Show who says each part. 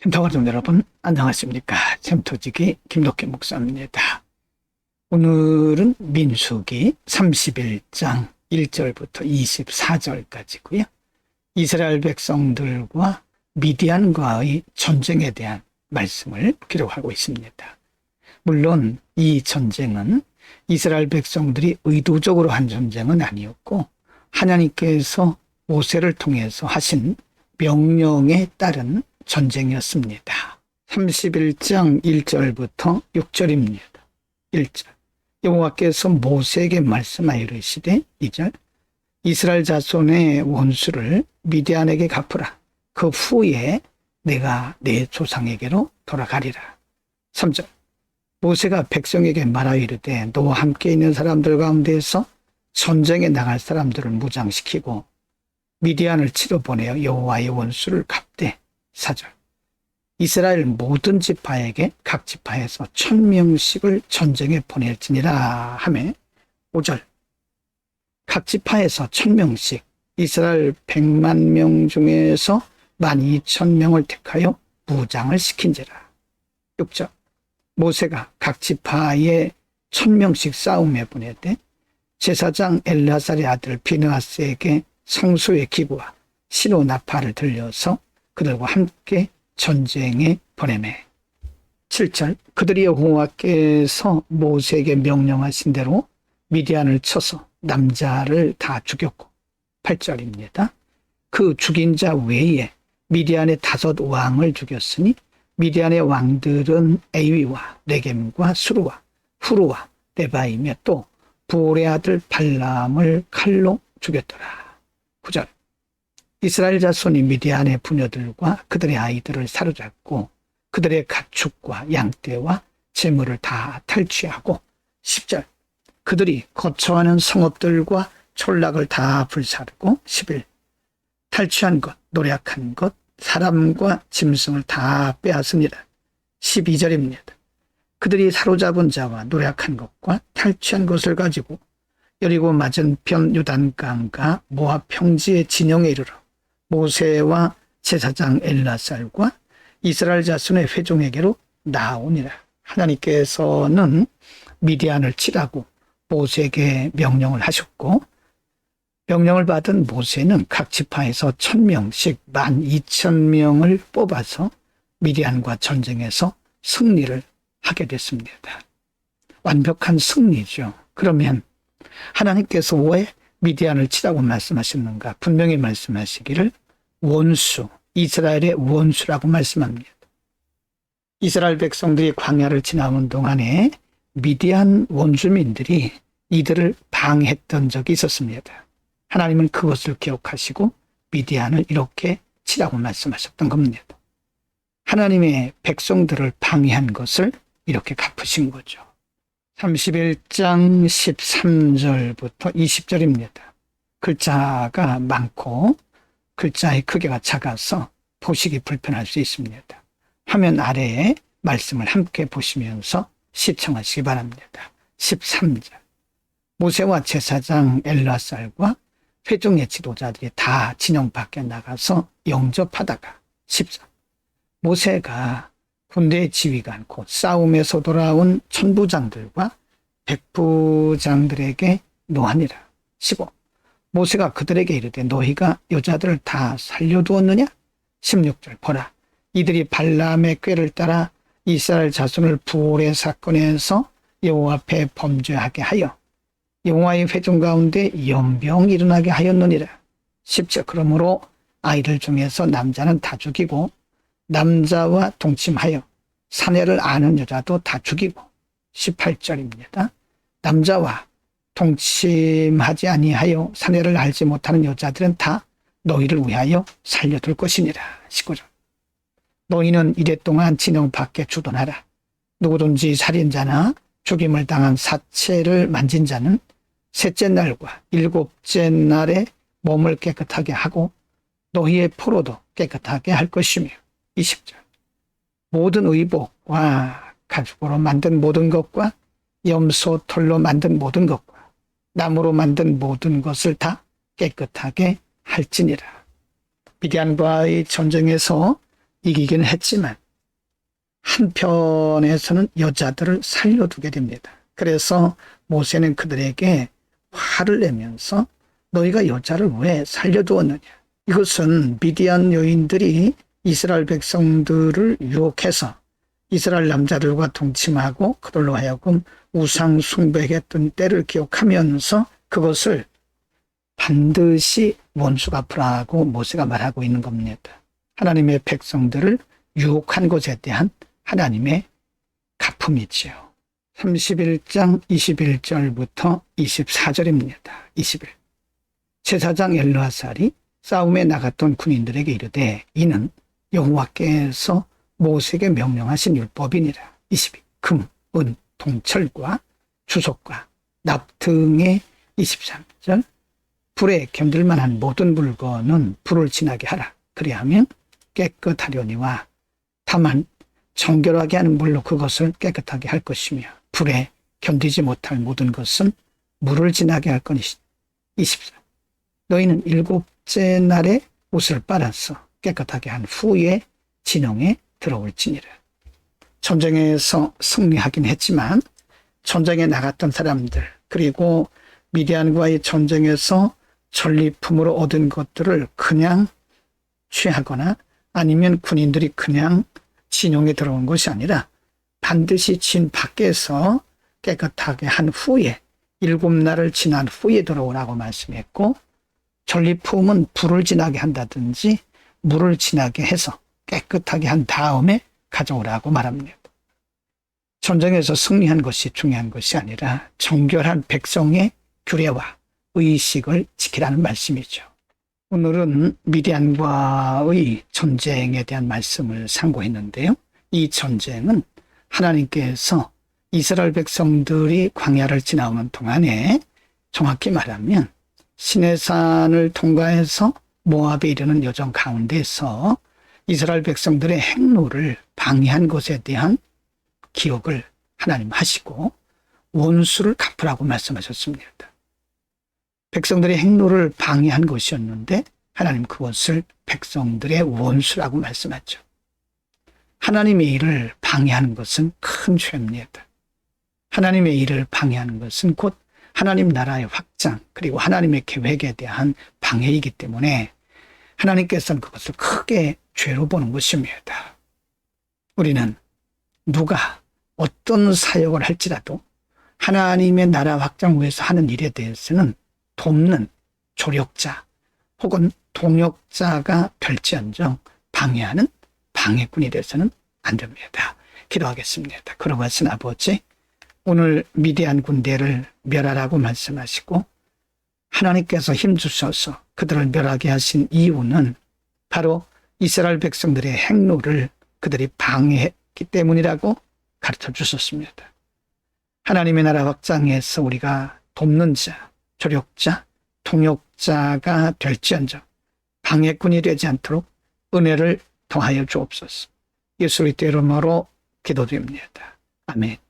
Speaker 1: 햄터가족 여러분 안녕하십니까. 잼토지기 김덕희 목사입니다. 오늘은 민수기 31장 1절부터 24절까지고요. 이스라엘 백성들과 미디안과의 전쟁에 대한 말씀을 기록하고 있습니다. 물론 이 전쟁은 이스라엘 백성들이 의도적으로 한 전쟁은 아니었고 하나님께서 모세를 통해서 하신 명령에 따른 전쟁이었습니다. 31장 1절부터 6절입니다. 1절 여호와께서 모세에게 말씀하여 이르시되 2절 이스라엘 자손의 원수를 미디안에게 갚으라. 그 후에 내가 내 조상에게로 돌아가리라. 3절 모세가 백성에게 말하여 이르되 너와 함께 있는 사람들 가운데에서 전쟁에 나갈 사람들을 무장시키고 미디안을 치러 보내어 여호와의 원수를 갚되 4절 이스라엘 모든 지파에게 각 지파에서 1000명씩을 전쟁에 보낼지니라 하매 5절 각 지파에서 1000명씩 이스라엘 100만 명 중에서 12000명을 택하여 무장을 시킨지라. 6절 모세가 각 지파에 1000명씩 싸움에 보내되 제사장 엘라살의 아들 비느하스에게 성소의 기구와 시로 나팔을 들려서 그들과 함께 전쟁에 보내매. 7절 그들이 여호와께서 모세에게 명령하신 대로 미디안을 쳐서 남자를 다 죽였고 8절입니다. 그 죽인 자 외에 미디안의 5 왕을 죽였으니 미디안의 왕들은 에위와 레겜과 수루와 후루와 레바이며 또 부올의 아들 발람을 칼로 죽였더라. 9절 이스라엘 자손이 미디안의 부녀들과 그들의 아이들을 사로잡고 그들의 가축과 양떼와 재물을 다 탈취하고 10절 그들이 거처하는 성읍들과 촌락을 다 불사르고 11 탈취한 것, 노략한 것, 사람과 짐승을 다 빼앗으니라. 12절입니다. 그들이 사로잡은 자와 노략한 것과 탈취한 것을 가지고 여리고 맞은편 요단강과 모압 평지의 진영에 이르러 모세와 제사장 엘라살과 이스라엘 자손의 회중에게로 나오니라. 하나님께서는 미디안을 치라고 모세에게 명령을 하셨고 명령을 받은 모세는 각 지파에서 1000명씩 12000명을 뽑아서 미디안과 전쟁에서 승리를 하게 됐습니다. 완벽한 승리죠. 그러면 하나님께서 왜 미디안을 치라고 말씀하셨는가? 분명히 말씀하시기를 원수, 이스라엘의 원수라고 말씀합니다. 이스라엘 백성들이 광야를 지나온 동안에 미디안 원주민들이 이들을 방해했던 적이 있었습니다. 하나님은 그것을 기억하시고 미디안을 이렇게 치라고 말씀하셨던 겁니다. 하나님의 백성들을 방해한 것을 이렇게 갚으신 거죠. 31장 13절부터 20절입니다. 글자가 많고 글자의 크기가 작아서 보시기 불편할 수 있습니다. 화면 아래에 말씀을 함께 보시면서 시청하시기 바랍니다. 13절 모세와 제사장 엘라살과 회중의 지도자들이 다 진영 밖에 나가서 영접하다가 14 모세가 군대의 지휘관 곧 싸움에서 돌아온 천부장들과 백부장들에게 노하니라. 15 모세가 그들에게 이르되 너희가 여자들을 다 살려두었느냐? 16절 보라 이들이 발람의 꾀를 따라 이스라엘 자손을 부올의 사건에서 여호와 앞에 범죄하게 하여 여호와의 회중 가운데 연병이 일어나게 하였느니라. 17 그러므로 아이들 중에서 남자는 다 죽이고 남자와 동침하여 사내를 아는 여자도 다 죽이고 18절입니다. 남자와 동침하지 아니하여 사내를 알지 못하는 여자들은 다 너희를 위하여 살려둘 것이니라. 19절 너희는 이랫동안 진영 밖에 주둔하라. 누구든지 살인자나 죽임을 당한 사체를 만진 자는 셋째 날과 일곱째 날에 몸을 깨끗하게 하고 너희의 포로도 깨끗하게 할 것이며 20절 모든 의복과 가죽으로 만든 모든 것과 염소 털로 만든 모든 것과 나무로 만든 모든 것을 다 깨끗하게 할지니라. 미디안과의 전쟁에서 이기기는 했지만 한편에서는 여자들을 살려두게 됩니다. 그래서 모세는 그들에게 화를 내면서 너희가 여자를 왜 살려두었느냐. 이것은 미디안 여인들이 이스라엘 백성들을 유혹해서 이스라엘 남자들과 동침하고 그들로 하여금 우상 숭배했던 때를 기억하면서 그것을 반드시 원수 갚으라고 모세가 말하고 있는 겁니다. 하나님의 백성들을 유혹한 것에 대한 하나님의 갚음이지요. 31장 21절부터 24절입니다. 21. 제사장 엘르아살이 싸움에 나갔던 군인들에게 이르되 이는 여호와께서 모세에게 명령하신 율법이니라. 22. 금, 은, 동철과 주석과 납 등의 23절 불에 견딜만한 모든 물건은 불을 지나게 하라. 그리하면 깨끗하려니와 다만 정결하게 하는 물로 그것을 깨끗하게 할 것이며 불에 견디지 못할 모든 것은 물을 지나게 할 것이니 24. 너희는 일곱째 날에 옷을 빨아서 깨끗하게 한 후에 진영에 들어올지니라. 전쟁에서 승리하긴 했지만 전쟁에 나갔던 사람들 그리고 미디안과의 전쟁에서 전리품으로 얻은 것들을 그냥 취하거나 아니면 군인들이 그냥 진영에 들어온 것이 아니라 반드시 진 밖에서 깨끗하게 한 후에 7날을 지난 후에 들어오라고 말씀했고 전리품은 불을 지나게 한다든지 물을 지나게 해서 깨끗하게 한 다음에 가져오라고 말합니다. 전쟁에서 승리한 것이 중요한 것이 아니라 정결한 백성의 규례와 의식을 지키라는 말씀이죠. 오늘은 미디안과의 전쟁에 대한 말씀을 상고했는데요. 이 전쟁은 하나님께서 이스라엘 백성들이 광야를 지나오는 동안에 정확히 말하면 시내산을 통과해서 모압에 이르는 여정 가운데서 이스라엘 백성들의 행로를 방해한 것에 대한 기억을 하나님 하시고 원수를 갚으라고 말씀하셨습니다. 백성들의 행로를 방해한 것이었는데 하나님 그것을 백성들의 원수라고 말씀하죠. 하나님의 일을 방해하는 것은 큰 죄입니다. 하나님의 일을 방해하는 것은 곧 하나님 나라의 확장 그리고 하나님의 계획에 대한 방해이기 때문에 하나님께서는 그것을 크게 죄로 보는 것입니다. 우리는 누가 어떤 사역을 할지라도 하나님의 나라 확장 위해서 하는 일에 대해서는 돕는 조력자 혹은 동역자가 될지언정 방해하는 방해꾼이 돼서는 안 됩니다. 기도하겠습니다. 그러고선 아버지, 오늘 미디안 군대를 멸하라고 말씀하시고 하나님께서 힘주셔서 그들을 멸하게 하신 이유는 바로 이스라엘 백성들의 행로를 그들이 방해했기 때문이라고 가르쳐 주셨습니다. 하나님의 나라 확장에서 우리가 돕는 자, 조력자, 통역자가 될지언정 방해꾼이 되지 않도록 은혜를 더하여 주옵소서. 예수 그리스도의 이름으로 기도드립니다. 아멘.